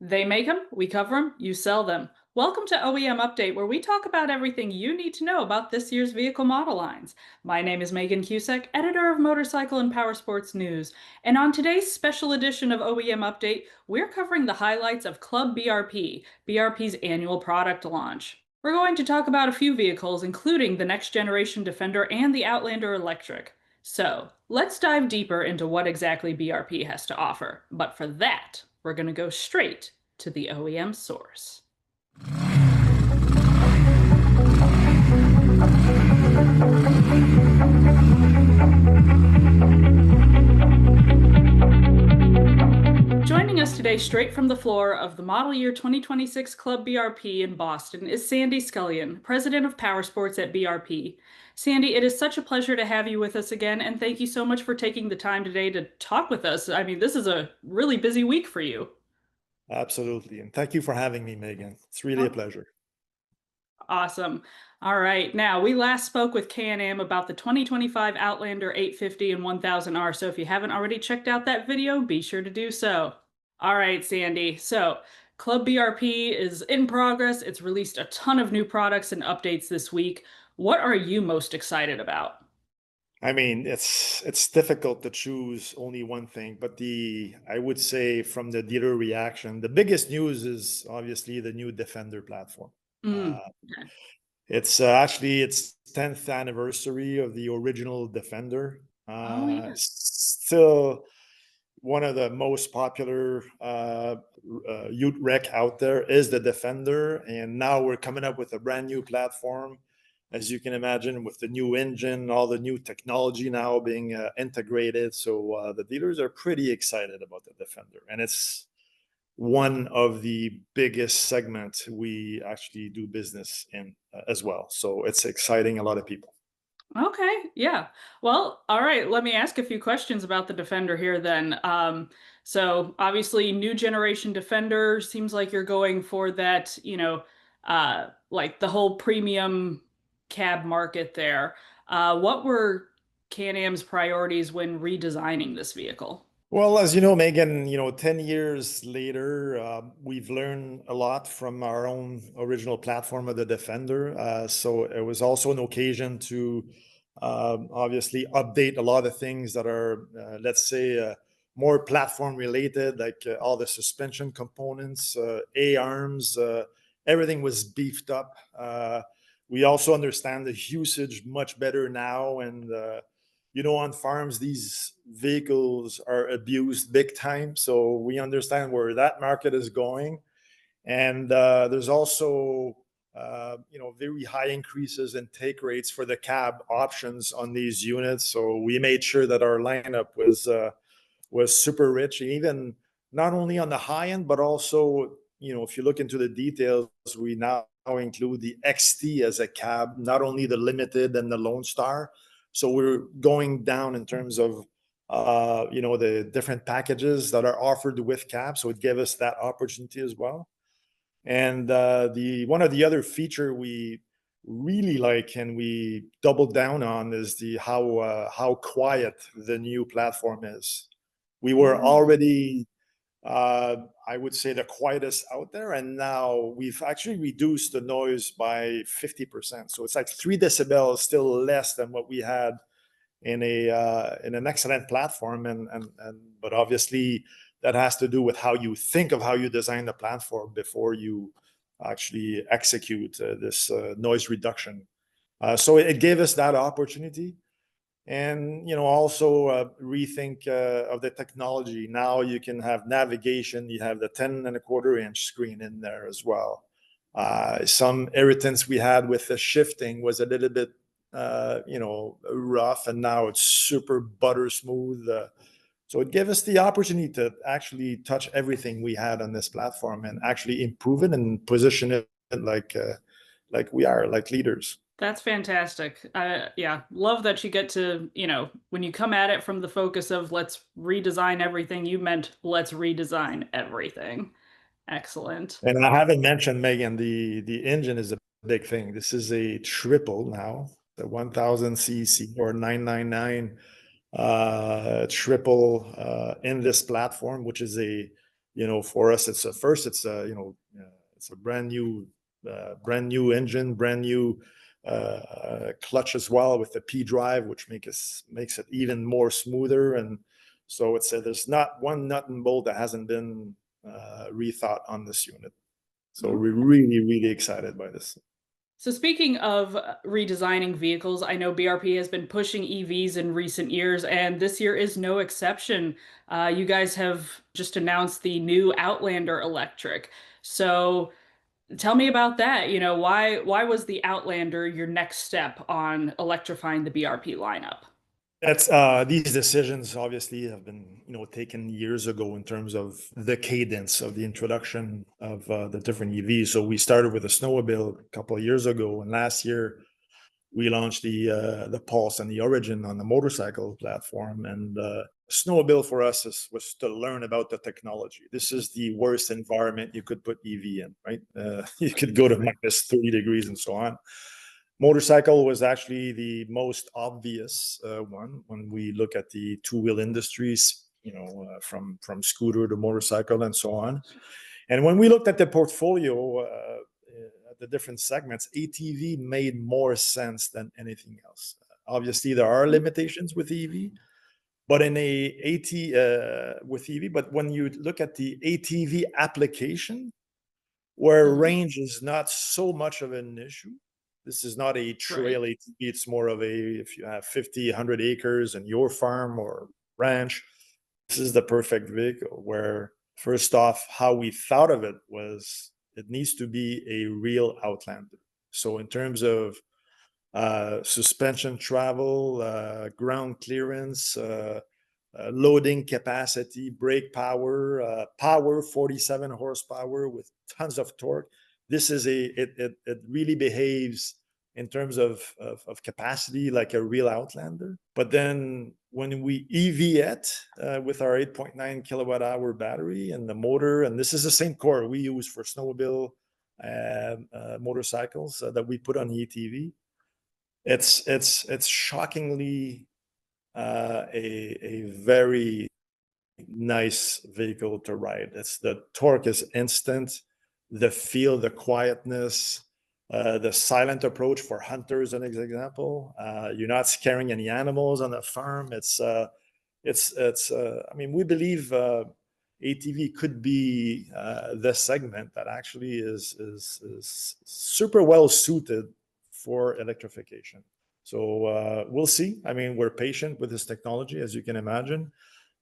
They make them, we cover them, you sell them. Welcome to OEM Update, where we talk about everything you need to know about this year's vehicle model lines. My name is Megan Cusick, editor of Motorcycle and Powersports News. And on today's special edition of OEM Update, we're covering the highlights of Club BRP, BRP's annual product launch. We're going to talk about a few vehicles, including the next generation Defender and the Outlander Electric. So, let's dive deeper into what exactly BRP has to offer. But for that, we're going to go straight to the OEM source. Joining us today, straight from the floor of the model year 2026 Club BRP in Boston, is Sandy Scullion, president of Powersports at BRP. Sandy, it is such a pleasure to have you with us again, and thank you so much for taking the time today to talk with us. I mean, this is a really busy week for you. Absolutely. And thank you for having me, Megan. It's really a pleasure. Awesome. All right. Now, we last spoke with Can-Am about the 2025 Outlander 850 and 1000R. So if you haven't already checked out that video, be sure to do so. All right, Sandy. So Club BRP is in progress. It's released a ton of new products and updates this week. What are you most excited about? I mean, it's difficult to choose only one thing, but I would say from the dealer reaction, the biggest news is obviously the new Defender platform. Mm. Uh, Okay. it's actually its 10th anniversary of the original Defender. Oh, yeah. Still one of the most popular Ute wreck out there is the Defender, and now we're coming up with a brand new platform, as you can imagine, with the new engine, all the new technology now being integrated. So the dealers are pretty excited about the Defender, and it's one of the biggest segments we actually do business in as well. So it's exciting a lot of people. Okay, yeah. Well, all right, let me ask a few questions about the Defender here then. So obviously new generation Defender seems like you're going for that, like the whole premium cab market there. What were Can-Am's priorities when redesigning this vehicle? Well, as you know, Megan, 10 years later, we've learned a lot from our own original platform of the Defender. So it was also an occasion to obviously update a lot of things that are, let's say, more platform related, like all the suspension components, A-arms, everything was beefed up. We also understand the usage much better now, and on farms, these vehicles are abused big time. So we understand where that market is going. And there's also, very high increases in take rates for the cab options on these units. So we made sure that our lineup was super rich, even not only on the high end, but also, if you look into the details, we now include the XT as a cab, not only the Limited and the Lone Star. So we're going down in terms of the different packages that are offered with cab. So it gave us that opportunity as well. And the one of the other feature we really like and we doubled down on is the how quiet the new platform is. We were Mm. already, I would say, the quietest out there, and now we've actually reduced the noise by 50%. So it's like 3 decibels, still less than what we had in an excellent platform, and but obviously that has to do with how you think of how you design the platform before you actually execute this noise reduction. So it gave us that opportunity, and also rethink of the technology. Now you can have navigation. You have the 10.25-inch screen in there as well. Some irritants we had with the shifting was a little bit rough, and now it's super butter smooth. So it gave us the opportunity to actually touch everything we had on this platform and actually improve it and position it like we are, like leaders. That's fantastic. Yeah, love that you get to, when you come at it from the focus of let's redesign everything, you meant let's redesign everything. Excellent. And I haven't mentioned, Megan, the engine is a big thing. This is a triple now, the 1000 cc or 999 triple in this platform, which is a For us, it's a first, it's a, it's a brand new engine, brand new clutch as well with the P drive, which makes it even more smoother. And so there's not one nut and bolt that hasn't been rethought on this unit. So we're really, really excited by this. So speaking of redesigning vehicles, I know BRP has been pushing EVs in recent years, and this year is no exception. You guys have just announced the new Outlander Electric. So tell me about that. Why was the Outlander your next step on electrifying the BRP lineup? That's these decisions obviously have been, taken years ago in terms of the cadence of the introduction of the different EVs. So we started with a snowmobile a couple of years ago, and last year we launched the Pulse and the Origin on the motorcycle platform. And snowmobile for us was to learn about the technology. This is the worst environment you could put EV in, right? You could go to minus 30 degrees and so on. Motorcycle was actually the most obvious one when we look at the two-wheel industries, from scooter to motorcycle and so on. And when we looked at the portfolio, at the different segments, ATV made more sense than anything else. Obviously, there are limitations with EV, but with EV, but when you look at the ATV application, where Mhm. range is not so much of an issue. This is not a Right. trail ATV. It's more of if you have 50, 100 acres in your farm or ranch, this is the perfect vehicle. Where, first off, how we thought of it was it needs to be a real Outlander. So in terms of suspension travel, ground clearance, loading capacity, brake power, 47 horsepower with tons of torque. This is it really behaves in terms of capacity like a real Outlander. But then when we EV it with our 8.9 kilowatt hour battery and the motor, and this is the same core we use for snowmobile motorcycles that we put on the ATV. It's shockingly a very nice vehicle to ride. The torque is instant, the feel, the quietness, the silent approach for hunters, an example. You're not scaring any animals on the farm. I mean, we believe ATV could be the segment that actually is super well suited for electrification. So we'll see. I mean, we're patient with this technology, as you can imagine.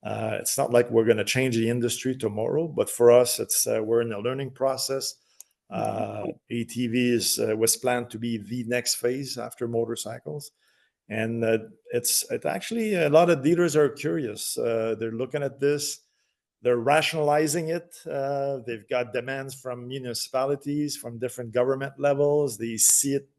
It's not like we're going to change the industry tomorrow, but for us, we're in a learning process. Mhm. ATV was planned to be the next phase after motorcycles, and it's actually a lot of dealers are curious. They're looking at this. They're rationalizing it. They've got demands from municipalities, from different government levels. They see it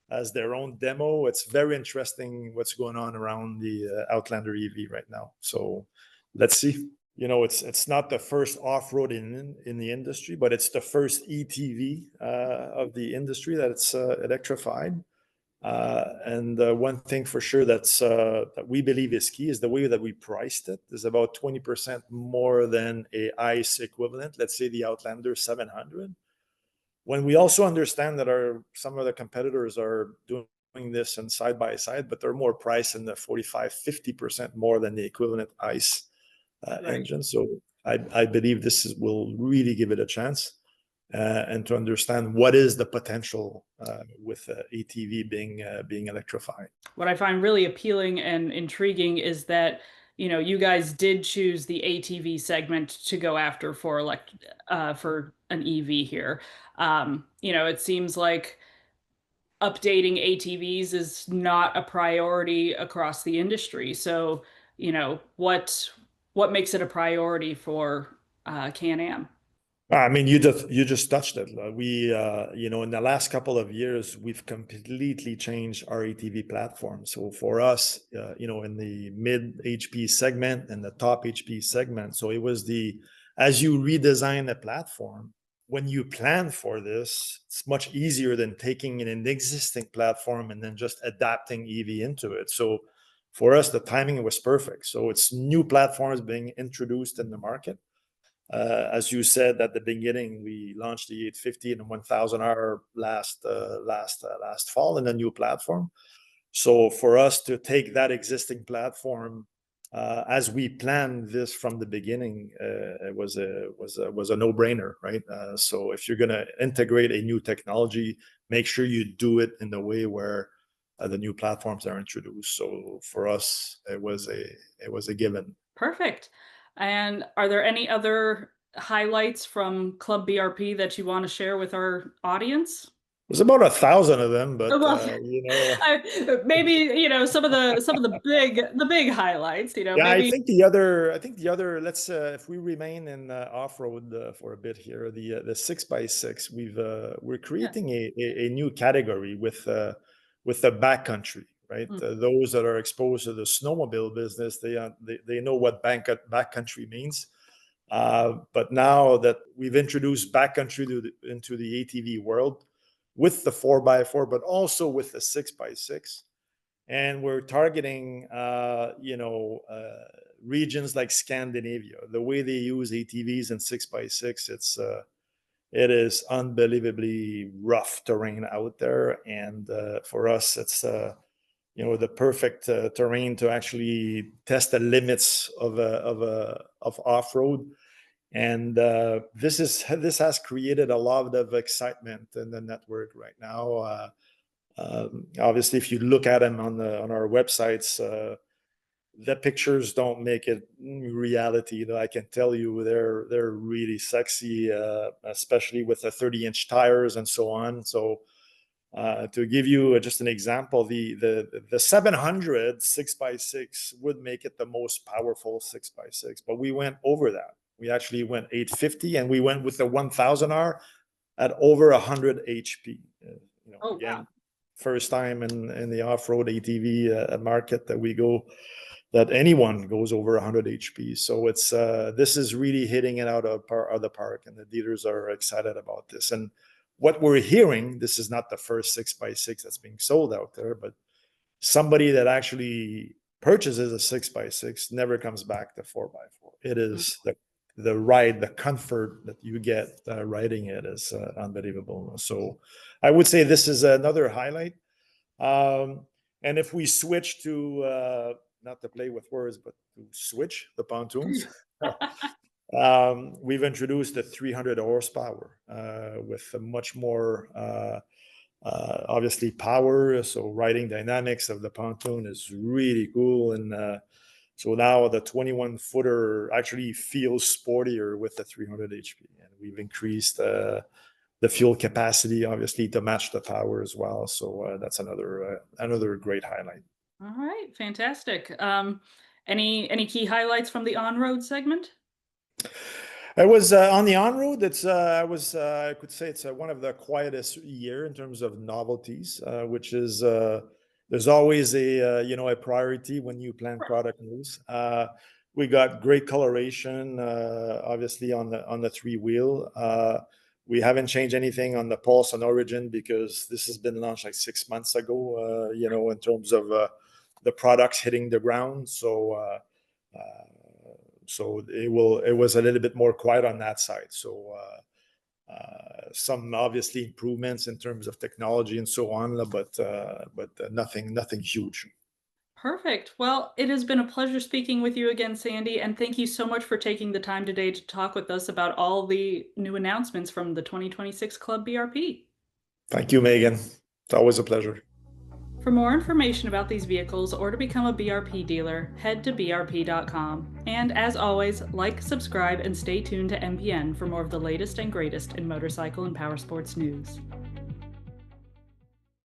as their own demo. It's very interesting what's going on around the Outlander EV right now. So let's see. It's not the first off-road in the industry, but it's the first ETV of the industry that it's electrified. And one thing for sure that we believe is key is the way that we priced it is about 20% more than a ICE equivalent. Let's say the Outlander 700. When we also understand that some of the competitors are doing this in side by side, but they're more priced in the 45-50% more than the equivalent ICE Right. engine. So I believe will really give it a chance, and to understand what is the potential with ATV being electrified. What I find really appealing and intriguing is that, you guys did choose the ATV segment to go after for an EV here. It seems like updating ATVs is not a priority across the industry. So, what makes it a priority for Can-Am? I mean, you just touched it. In the last couple of years, we've completely changed our ATV platform. So for us, in the mid HP segment and the top HP segment, so it was as you redesign the platform, when you plan for this, it's much easier than taking an existing platform and then just adapting EV into it. So for us, the timing was perfect. So it's new platforms being introduced in the market. As you said at the beginning, we launched the 850 and 1000R last fall in a new platform. So for us to take that existing platform, as we planned this from the beginning, it was a no-brainer, right? So if you're going to integrate a new technology, make sure you do it in the way where the new platforms are introduced. So for us, it was a given. Perfect. And are there any other highlights from Club BRP that you want to share with our audience? There's about 1,000 of them, Oh, but well, maybe, some of the big highlights, yeah, I maybe. think the other. Let's if we remain in off road for a bit here, the 6x6, we're Yeah. creating a new category with the backcountry, right? Mm, Those that are exposed to the snowmobile business, they know what backcountry means. But now that we've introduced backcountry into the ATV world with the 4x4, but also with the 6x6, and we're targeting regions like Scandinavia. The way they use ATVs and 6x6, it is unbelievably rough terrain out there, and for us, it's the perfect terrain to actually test the limits of off road. And this has created a lot of excitement in the network right now. Obviously, if you look at them on our websites, the pictures don't make it reality. I can tell you they're really sexy, especially with the 30-inch tires and so on. So to give you just an example, the 700 6x6 would make it the most powerful 6x6, but we went over that. We actually went 850, and we went with the 1000R at over 100 HP. Oh, wow. Again, first time in the off-road ATV market that anyone goes over 100 HP. So this is really hitting it out of the park, and the dealers are excited about this. And what we're hearing, this is not the first 6x6 that's being sold out there, but somebody that actually purchases a 6x6 never comes back to 4x4. It Mm, is the ride, the comfort that you get riding it is unbelievable. So I would say this is another highlight. And if we switch to not to play with words, but to switch the pontoons, we've introduced the 300 horsepower with a much more obviously power. So riding dynamics of the pontoon is really cool. And so now the 21 footer actually feels sportier with the 300 HP. And we've increased the fuel capacity, obviously, to match the power as well. So that's another great highlight. All right, fantastic. Any key highlights from the on-road segment? I was on the on road. I could say it's one of the quietest year in terms of novelties, which is there's always a priority when you plan product news. We got great coloration, obviously on the three wheel. We haven't changed anything on the Pulse and Origin because this has been launched like 6 months ago. In terms of the products hitting the ground, so it was a little bit more quiet on that side. So some obviously improvements in terms of technology and so on, but nothing huge. Perfect. Well, it has been a pleasure speaking with you again, Sandy, and thank you so much for taking the time today to talk with us about all the new announcements from the 2026 Club BRP. Thank you, Megan. It's always a pleasure. For more information about these vehicles or to become a BRP dealer, head to brp.com. And as always, like, subscribe, and stay tuned to MPN for more of the latest and greatest in motorcycle and powersports news.